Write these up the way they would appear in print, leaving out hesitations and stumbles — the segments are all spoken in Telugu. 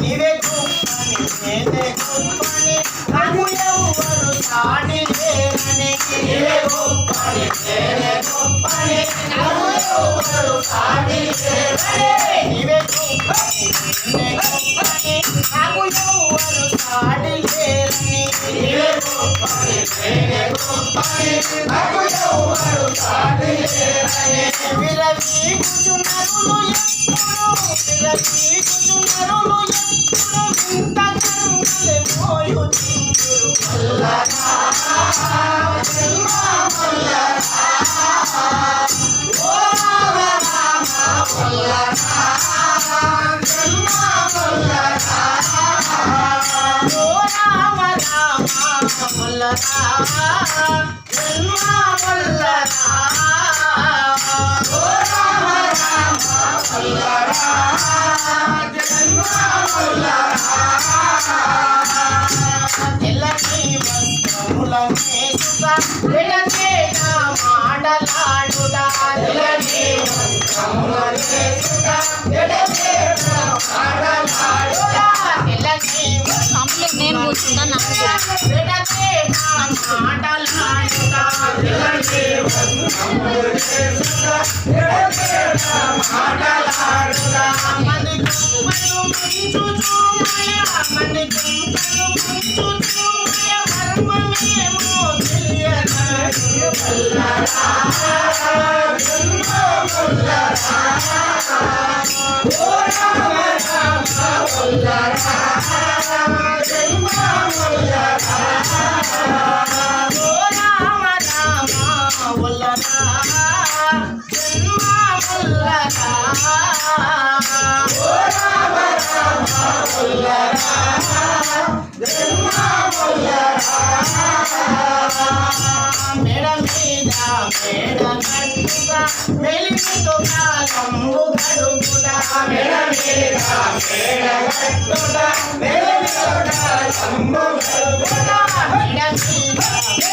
నీవే గొప్పని నేనే గొప్పని నాకు ఎవరు సాటి లేరని నీవే గొప్పని నేనే గొప్పని నాకు ఎవరు సాటి లేరని నీవే గొప్పని నేనే గొప్పని నాకు ఎవరు సాటి లేరని నీవే గొప్పని నేనే గొప్పని నాకు ఎవరు సాటి లేరని విరవీగుచున్నరులు విరవీగుచున్నరులు ఎప్పుడు వింత కరుణలే మోయుచుందురు మల్లరా జన్మ మల్లరా ఓ రామ రామ మల్లరా జన్మ మల్లరా ఓ రామ రామ మల్లరా జన్మ మల్లరా ఓ రామ రామ మల్లరా జన్మ మల్లరా తెల్లని వస్త్రములనే సుగా వెడచేట మాటలాడుడా తెల్లని వస్త్రములనే సుగా వెడచేట మాటలాడుడా తెల్లని కంప్లీట్ నేను కూర్చున్నా వెడచేట మాటలాడుడా తెల్లని వస్త్రములనే సుగా వెడచేట మాటలాడుడా మని గుమ్మలు ముంచుచుమయ మని గుమ్మలు ముంచుచుమయ మర్మమేమో తెలియదు మల్లరా జన్మ మల్లరా ఓ రామ రామ మల్లరా జన్మ మల్లరా ఓ రామ రామ మల్లరా జన్మ మల్లరా ఓ రామ రామ మల్లరా జన్మ మల్లరా మేడ మీద మేడ కట్టుగా వెలిమితో కాలంబు గడుపుడా మేడ మీద మేడ కట్టుగా వెలిమితో కాలంబు గడుపుడా మేడ మీద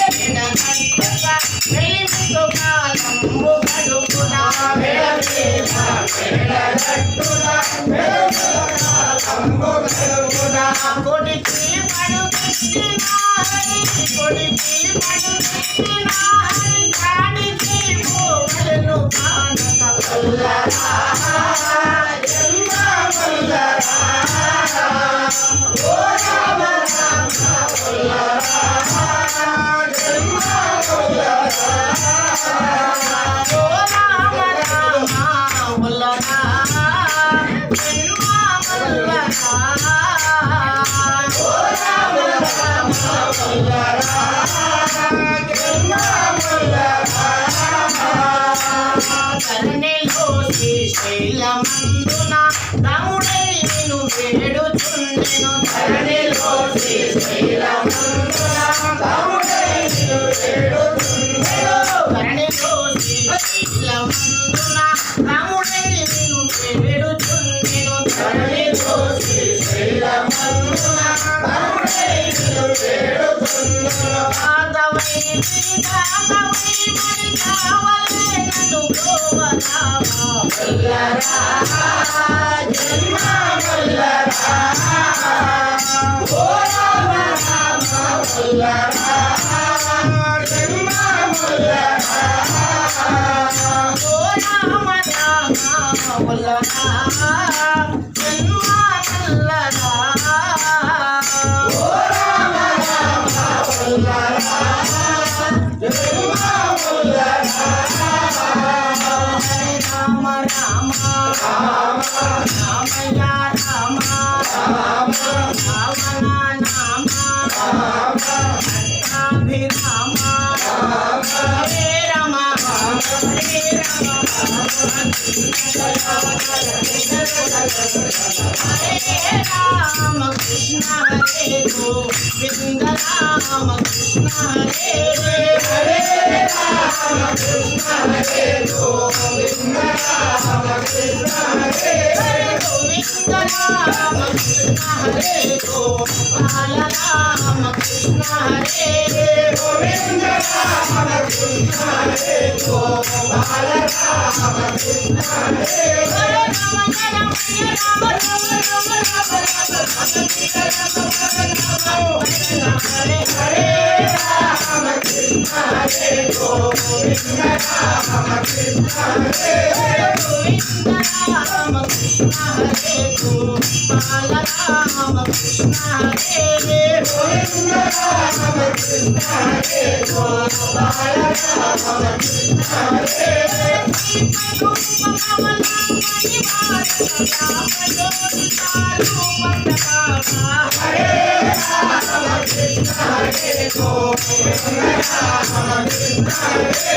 మేడ కట్టుగా వెలిమితో కాలంబు గడుపుడా మేడ మీద మేడ కట్టుగా వెలిమితో కాలంబు గడుపుడా కొడికి పడుకెత్తినాయి కొడికి పడుకెత్తినాయి కాడికి పోగలను కానక మల్లరా జన్మ మల్లరా ఓ రామ రామ మల్లరా జన్మ మల్లరా ఓ రామ రామ మల్లరా జన్మ మల్లరా ఓ రామ రామ మల్లరా జన్మ మల్లరా కరుణలో శ్రీశైలమందున రాముడై నిన్ను వేడుచుండెను ధరణిలో శ్రీశైలమందున రాముడై నిన్ను వేడుచుండెను ధరణిలో శ్రీశైలమందున రాముడై నిన్ను వేడుచుండెను ధరణిలో శ్రీశైలమందున రాముడై నిన్ను వేడుచుండెను ఆదవై దాతవై మరి కావలే నన్ను బ్రోవరామా మల్లరా జన్మ మల్లరా ఓ రామ రామ మల్లరా జన్మ మల్లరా ఓ రామ రామ మల్లరా జన్మ మల్లరా ఓ రామ రామ మల్లరా జన్మ మల్లరా రామ రామ రామ రామయ్య రామ రామ రావణ నామ రామ అభిరామ హరే రామ హరే రామ హరే రామ కృష్ణ హరే గోవింద రామ కృష్ణ హరే హరే రామ కృష్ణ హరే గోవింద రామ కృష్ణ హరే హరే గోవింద రామ కృష్ణ हरे गोपाल राम कृष्ण हरे गोविंद राम कृष्ण हरे गोपाल राम कृष्ण हरे हरे राम राम राम राम हरे हरे राम कृष्ण हरे गोविंद राम कृष्ण हरे गोविंद राम कृष्ण हरे गोपाल राम कृष्ण हरे गोविंद राम कृष्ण हरे गोपाल राम कृष्ण हरे हरे राम कृष्ण हरे गोविंद राम कृष्ण हरे